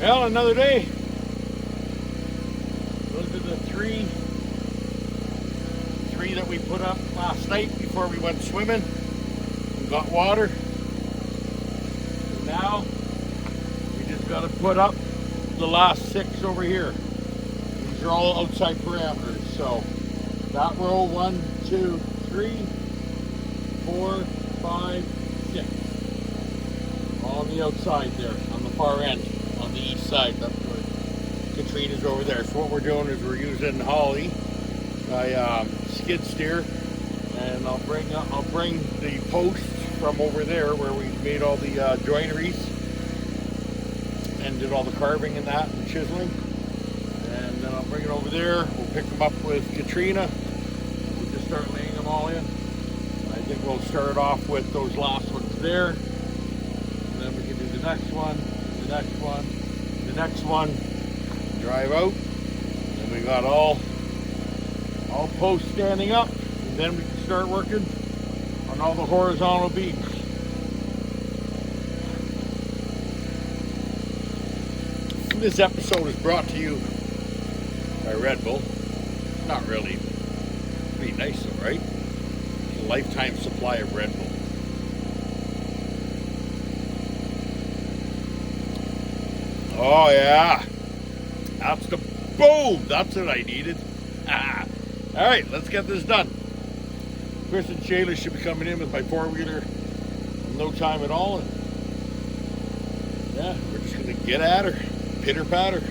Well, another day. Those are the three that we put up last night before we went swimming and got water. And now we just got to put up the last 6 over here. These are all outside parameters. So that row 1, 2, 3, 4, 5, 6. All on the outside there, on the far end, on the east side. That's where Katrina's over there. So what we're doing is we're using Holly, my skid steer, and I'll bring the posts from over there where we made all the joineries and did all the carving and that and chiseling. And then I'll bring it over there. We'll pick them up with Katrina. We'll just start laying them all in. I think we'll start off with those last ones there. And then we can do the next one, the next one, the next one. Drive out. And we got all posts standing up. And then we can start working on all the horizontal beams. This episode is brought to you by Red Bull. Not really. Pretty nice though, right? A lifetime supply of Red Bull. Oh yeah. That's the boom. That's what I needed. All right, let's get this done. Chris and Shayla should be coming in with my 4-wheeler in no time at all. And yeah, we're just gonna get at her. Pitter patter.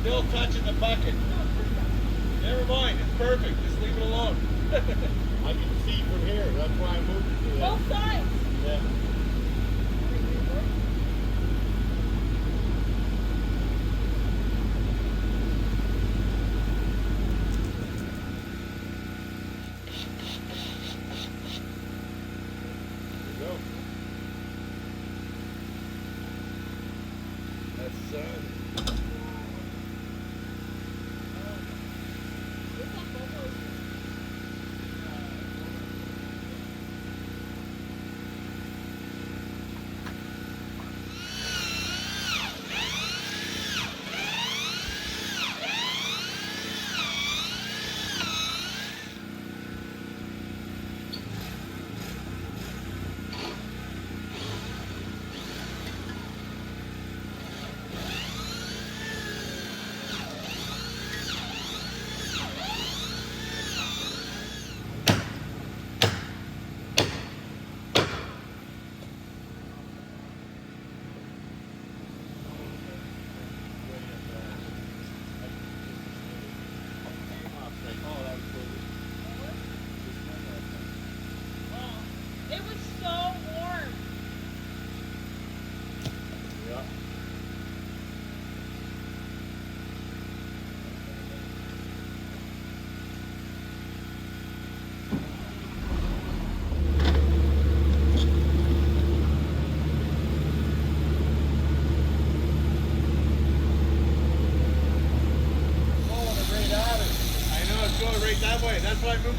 Still touching the bucket. Never mind, it's perfect. Just leave it alone. I can see from here. That's why I moved it to that. Both sides. Yeah. There you go. That's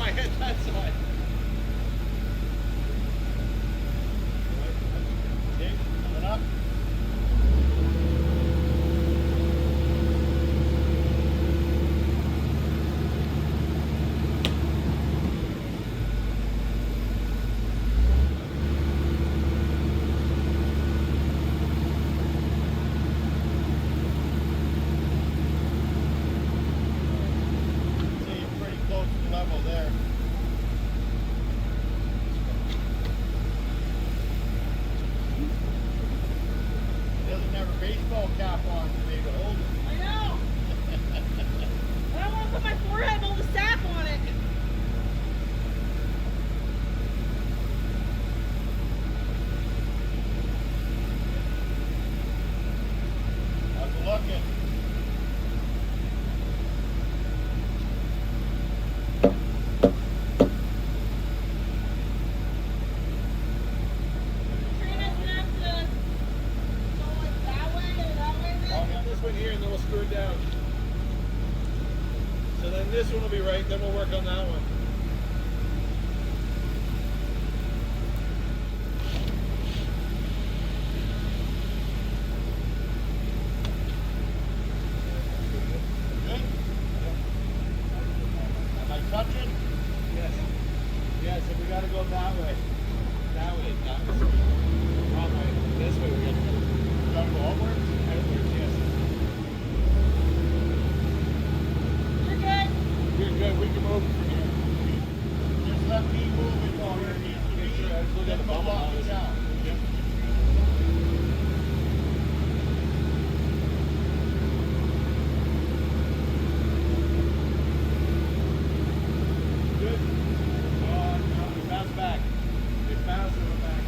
my head that side. Okay, coming up. See, you're pretty close to level there. It doesn't have a baseball cap on to be able to hold it. I know. I don't want to put my forehead and all the sap on it. How's it looking? Train doesn't have to go like that way or that way, I'll Rick. get this one here and then we'll screw it down. So then this one will be right, then we'll work on that one. Good? Am I touching? Yes. Yes, and we gotta go that way. That way, that way. Wrong way. This way we gotta go. Gotta go outwards? Outwards, yes. You're good. You're good, we can move from here. Just let me move it all where it needs to be. Then we'll lock it down. Yep. Good. No, we bounce back. We bounce and we're back.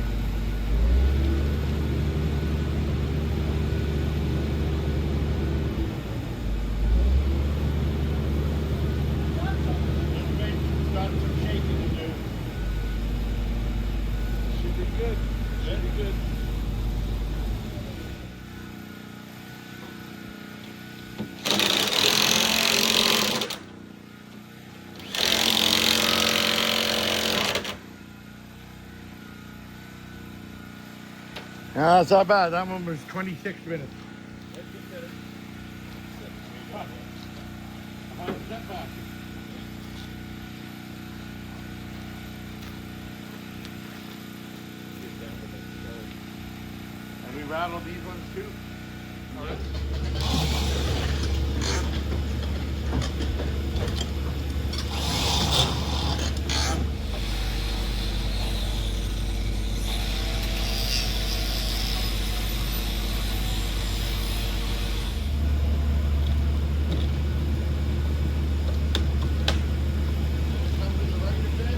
This baby's got some shaking to do. Should be good. Should be good. No, that's not bad. That one was 26 minutes. Step back. And we rattled these ones too. Come to the right a bit.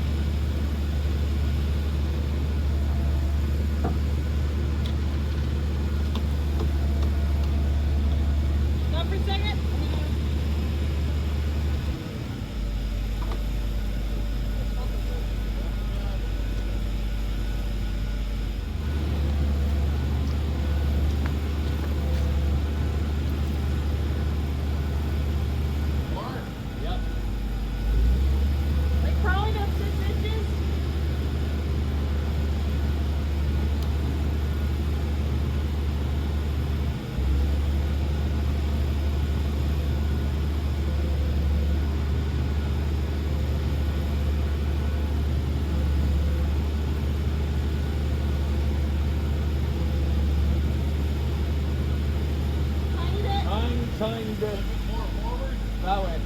Stop for a second. Mark. Yep. Like crawling up 6 inches. Tiny bit. Tiny bit. More forward. That way.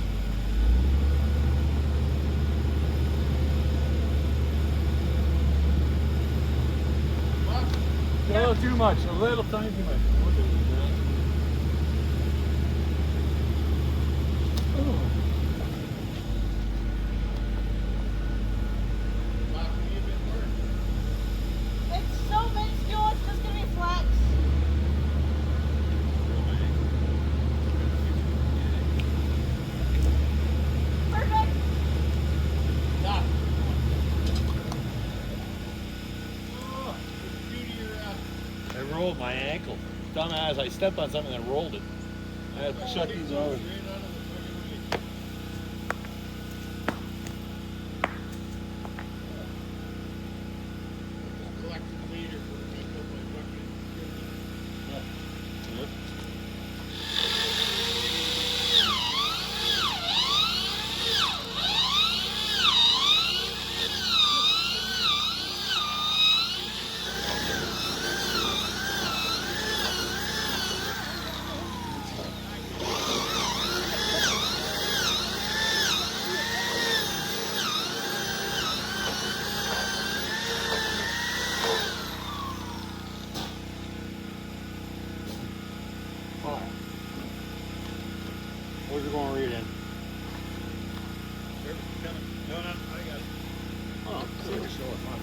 Left. A little too much. A little tiny too much. Left me a bit more. It's so minuscule, it's just gonna be flex. Perfect. Stop. Oh, due to your, I rolled my ankle. Dumbass, I stepped on something and rolled it. I had to shut these off. Straight out of the friggin' way. are going right in. No, I got it. Oh, See the show it, Mom.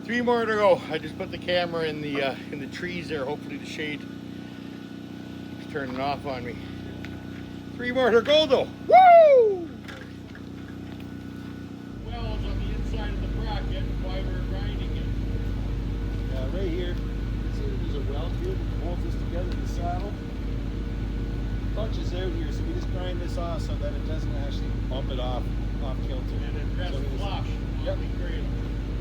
Three more to go. I just put the camera in the trees there. Hopefully the shade is turning off on me. Three more to go though. Woo! Wells on the inside of the bracket while we're grinding it. Right here, see there's a weld here that holds this together in the saddle. Punches out here, so we just grind this off so that it doesn't actually bump it off kilter. And it rests So we just- flush. Yep. on the cradle.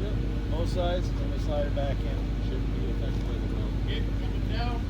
Yep, both sides, and we slide it back in. Shouldn't be affected by the weld. Okay, coming down.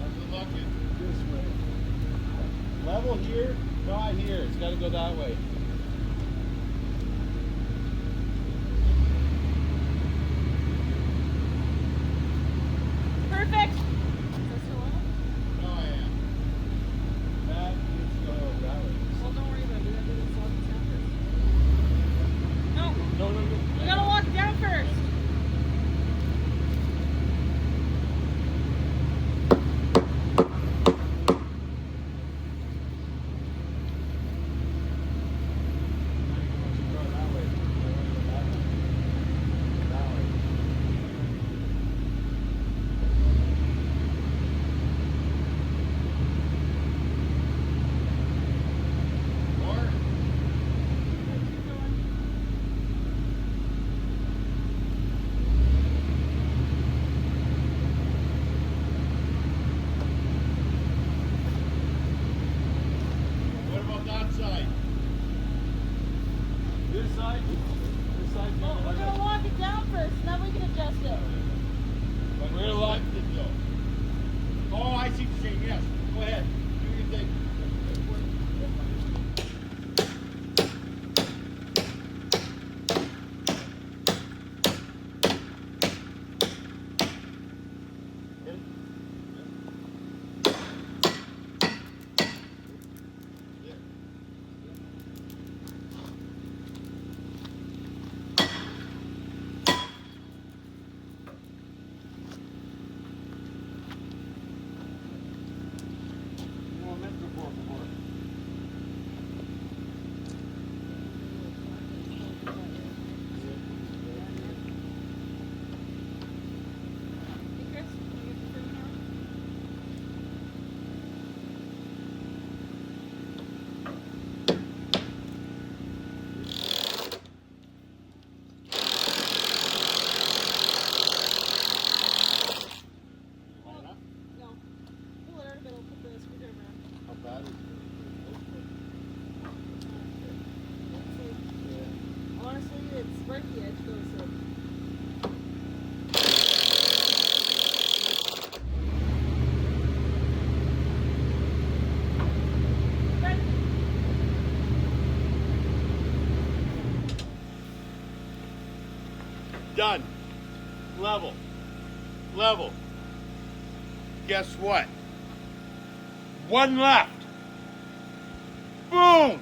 How's it looking? This way. Level here, not here. It's got to go that way. Perfect. Oh yeah. That needs to go that way. Well, don't worry about it. We gotta do this lock it down first. No, No, no, no. we gotta lock it down first. That way. That way. More? Keep going. What about that side? This side. This side. Well, we're gonna lock it down first, and then we can adjust it. But we're locked it though. Oh, I see what you're saying. Yes. Go ahead. Do your thing. Hey, Chris, can you get the thing on? No. Pull it out a bit. I'll put the screwdriver on. How bad is it? Honestly, it's right at the edge though, so. Okay. Done. Level. Level. Guess what? One left. Boom.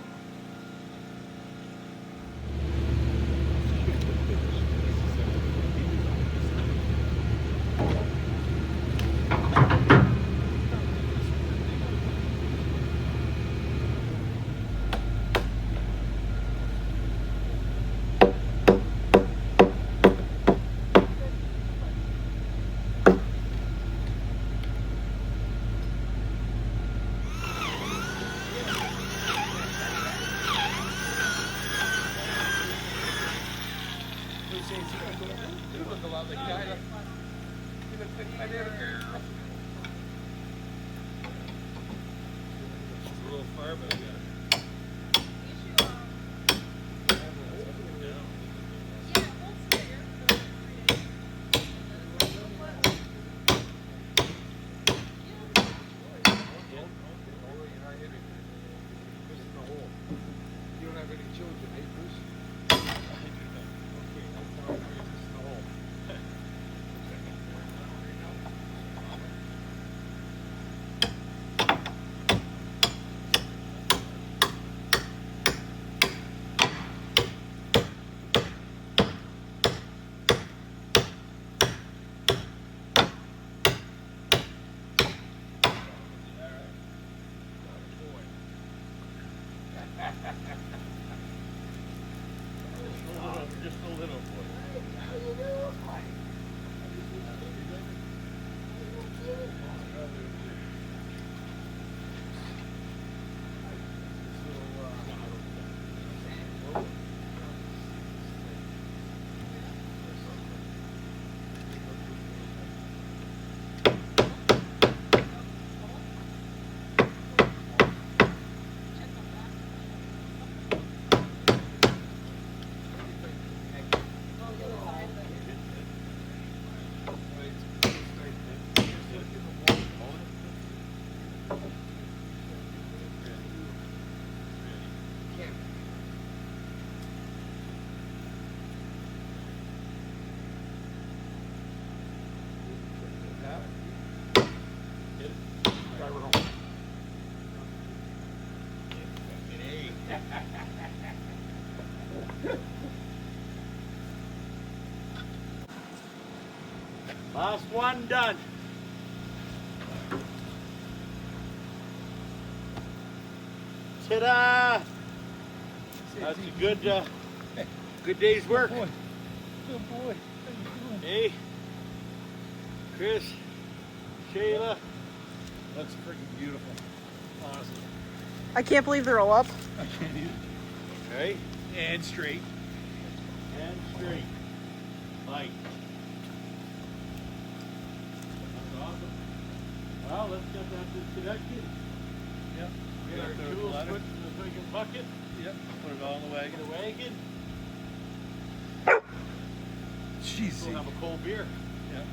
Just a little boy. Last one done. Ta-da! That's a good, good day's work. Good boy. Hey, Chris, Shayla. Looks freaking beautiful. Awesome. I can't believe they're all up. I can't either. Right? And straight. And straight. Light. That's awesome. Well, let's get that disconnected. Yep. Get our Throw the tools ladder. put in the freaking bucket. Yep. Put it all in the wagon. The wagon. Jeez. We'll have a cold beer. Yep.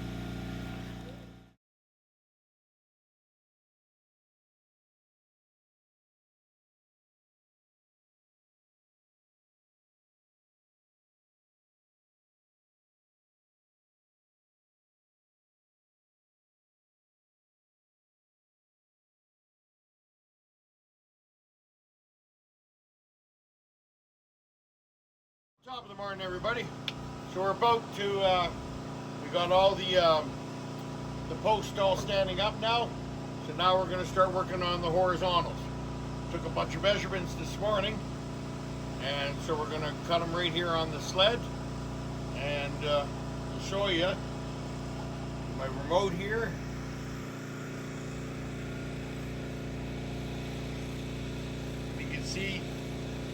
Top of the morning, everybody. So we're about to, we got all the posts all standing up now. So now we're gonna start working on the horizontals. Took a bunch of measurements this morning. And so we're gonna cut them right here on the sled. And I'll show you my remote here. You can see.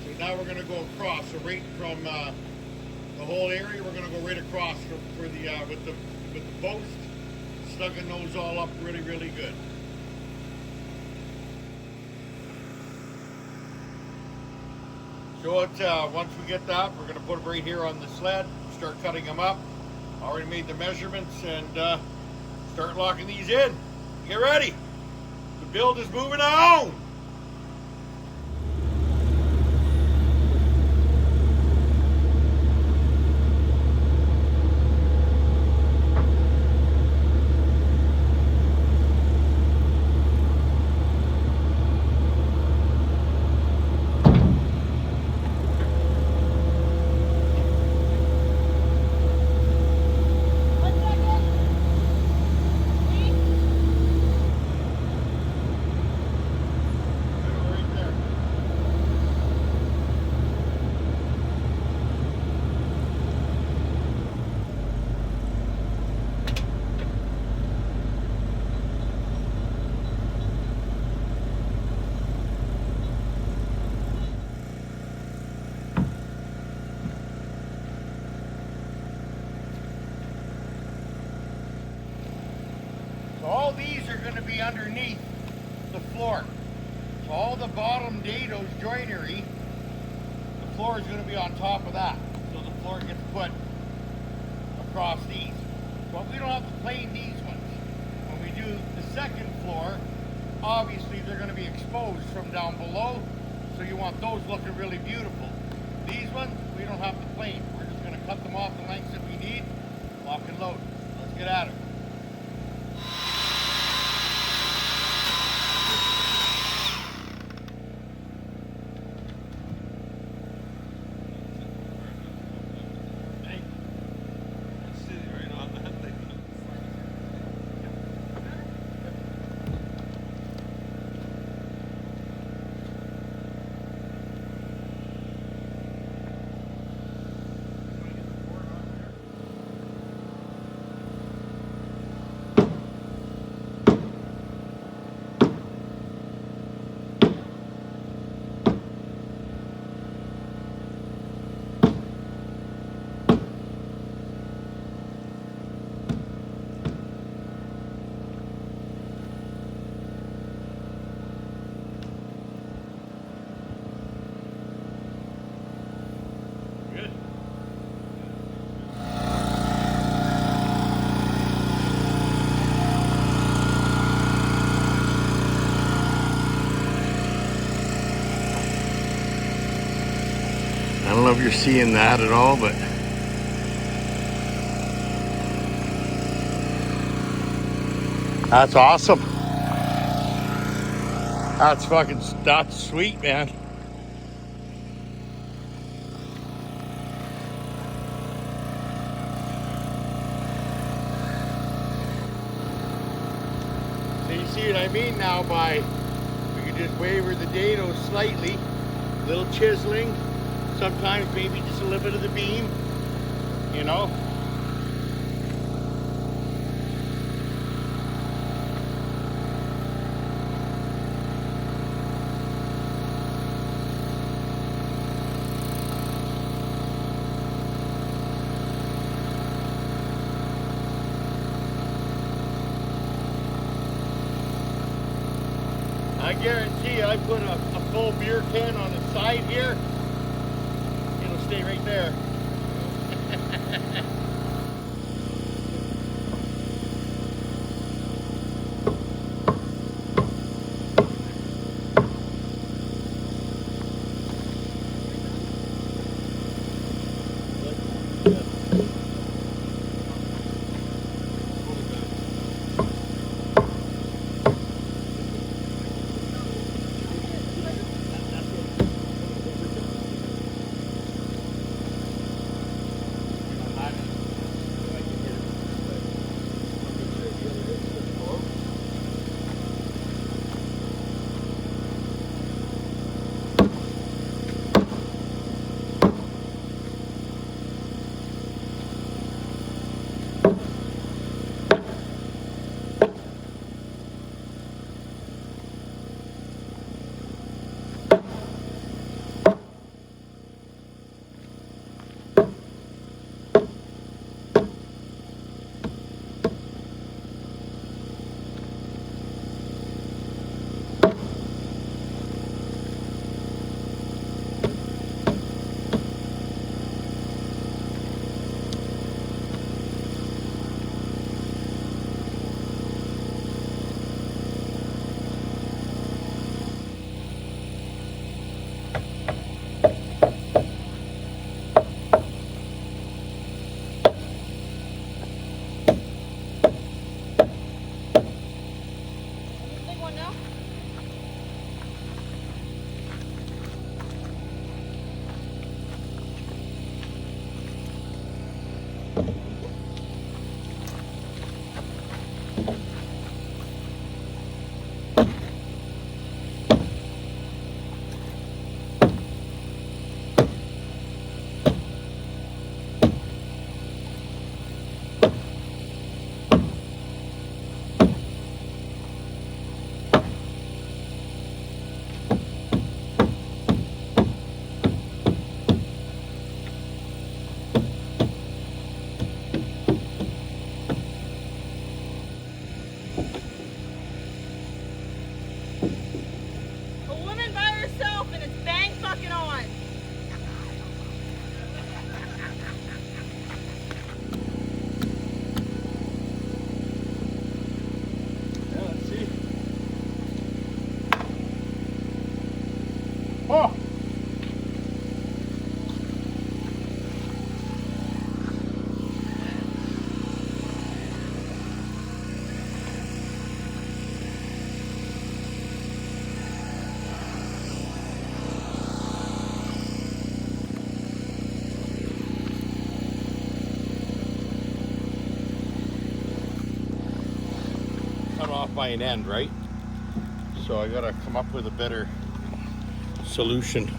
So now we're going to go across. So right from the whole area, we're going to go right across for the with the post, snugging those all up really good. So once we get that, we're going to put them right here on the sled. Start cutting them up. Already made the measurements and start locking these in. Get ready. The build is moving on. Right there. So all these are going to be underneath the floor. So all the bottom dados joinery, the floor is going to be on top of that. So the floor gets put across these. But we don't have to plane these ones. When we do the second floor, obviously they're going to be exposed from down below. So you want those looking really beautiful. These ones, we don't have to plane. We're just going to cut them off the lengths that we need, lock and load. Let's get at it. I don't know if you're seeing that at all, but that's awesome. That's sweet, man. So you see what I mean now by we can just waver the dado slightly, little chiseling, sometimes maybe just a little bit of the beam, you know. I guarantee you, I put a full beer can on the side here, it'll stay right there. Big one now? A woman by herself and it's bang fucking on. Yeah, let's see. Oh! Cut off by an end, right? So I gotta come up with a better solution.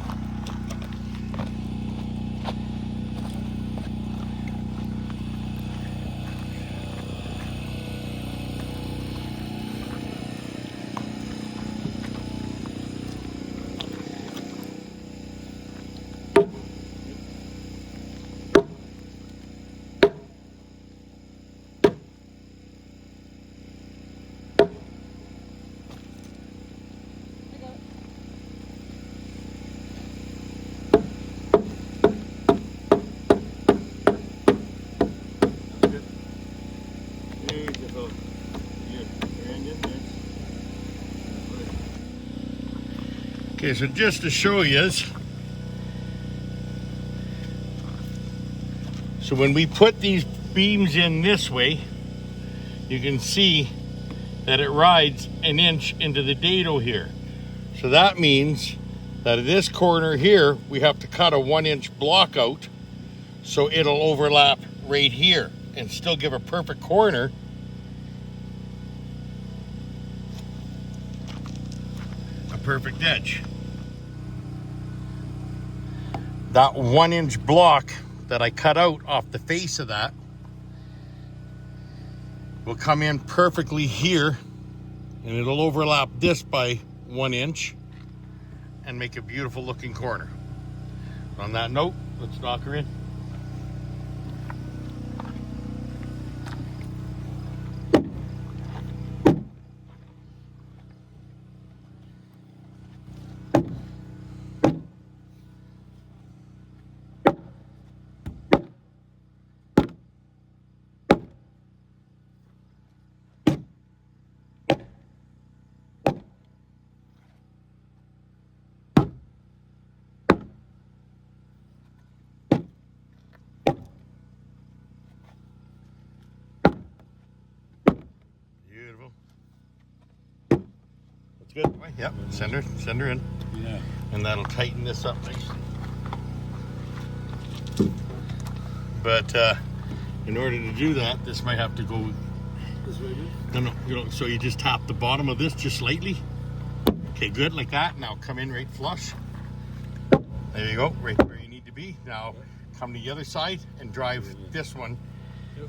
Okay, so just to show you, So when we put these beams in this way, you can see that it rides an inch into the dado here. So that means that at this corner here, we have to cut a 1-inch block out so it'll overlap right here and still give a perfect corner. A perfect edge. That 1-inch block that I cut out off the face of that will come in perfectly here, and it'll overlap this by 1 inch and make a beautiful looking corner. On that note, let's knock her in. Beautiful. That's good. Yep, send her in. Yeah. And that'll tighten this up nicely. But in order to do that, this might have to go This way, dude. no, you know, so you just tap the bottom of this just slightly. Okay, good, like that. Now come in right flush. There you go, right where you need to be. Now come to the other side and drive this one,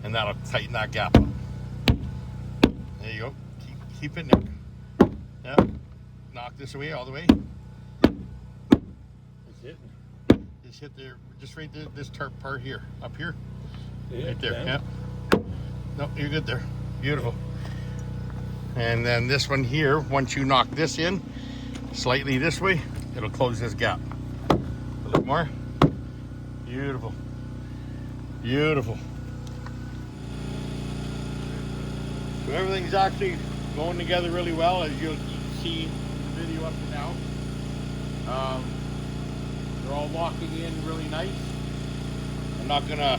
and that'll tighten that gap up. There you go. Keep it in there. Yeah. Knock this away all the way. It's hitting. Just hit there, just right there, this tarp part here, up here. Yeah, Right there, down. yeah. No, you're good there. Beautiful. And then this one here, once you knock this in, slightly this way, it'll close this gap. A little more. Beautiful. Beautiful. So everything's actually going together really well, as you'll see in the video up to now. They're all locking in really nice. I'm not gonna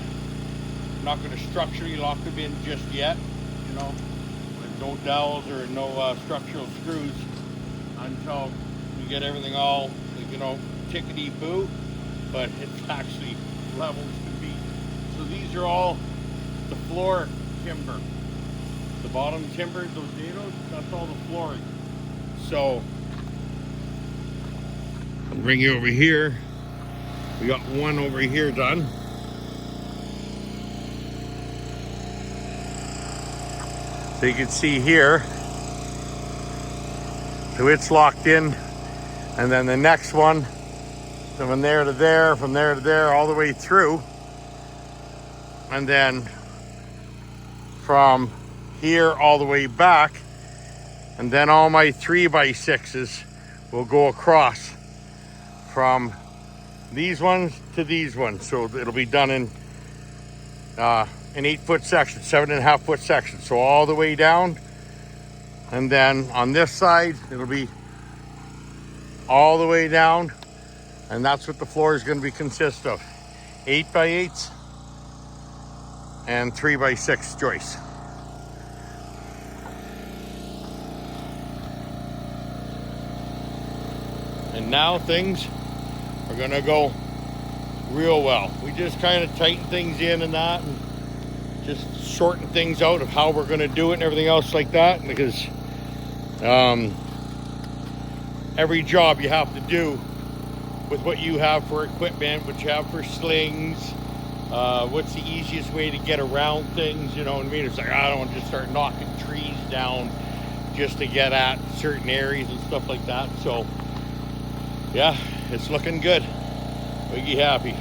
structurally lock them in just yet, you know, with no dowels or no structural screws until we get everything all, you know, tickety-boo, but it's actually level to be. So these are all the floor timber. The bottom timber, those dados, that's all the flooring. So, I'll bring you over here. We got one over here done. So you can see here, so it's locked in, and then the next one, so from there to there, from there to there, all the way through, and then from here all the way back, and then all my 3x6s will go across from these ones to these ones. So it'll be done in an 8-foot section, 7.5-foot section. So all the way down, and then on this side, it'll be all the way down, and that's what the floor is going to be consist of: 8x8s and 3x6 joists. And now things are gonna go real well. We just kind of tighten things in and that, and just shorten things out of how we're gonna do it and everything else like that, because every job you have to do with what you have for equipment, what you have for slings, what's the easiest way to get around things, you know what I mean? It's like, I don't want to just start knocking trees down just to get at certain areas and stuff like that. So yeah, it's looking good. Wiggy happy.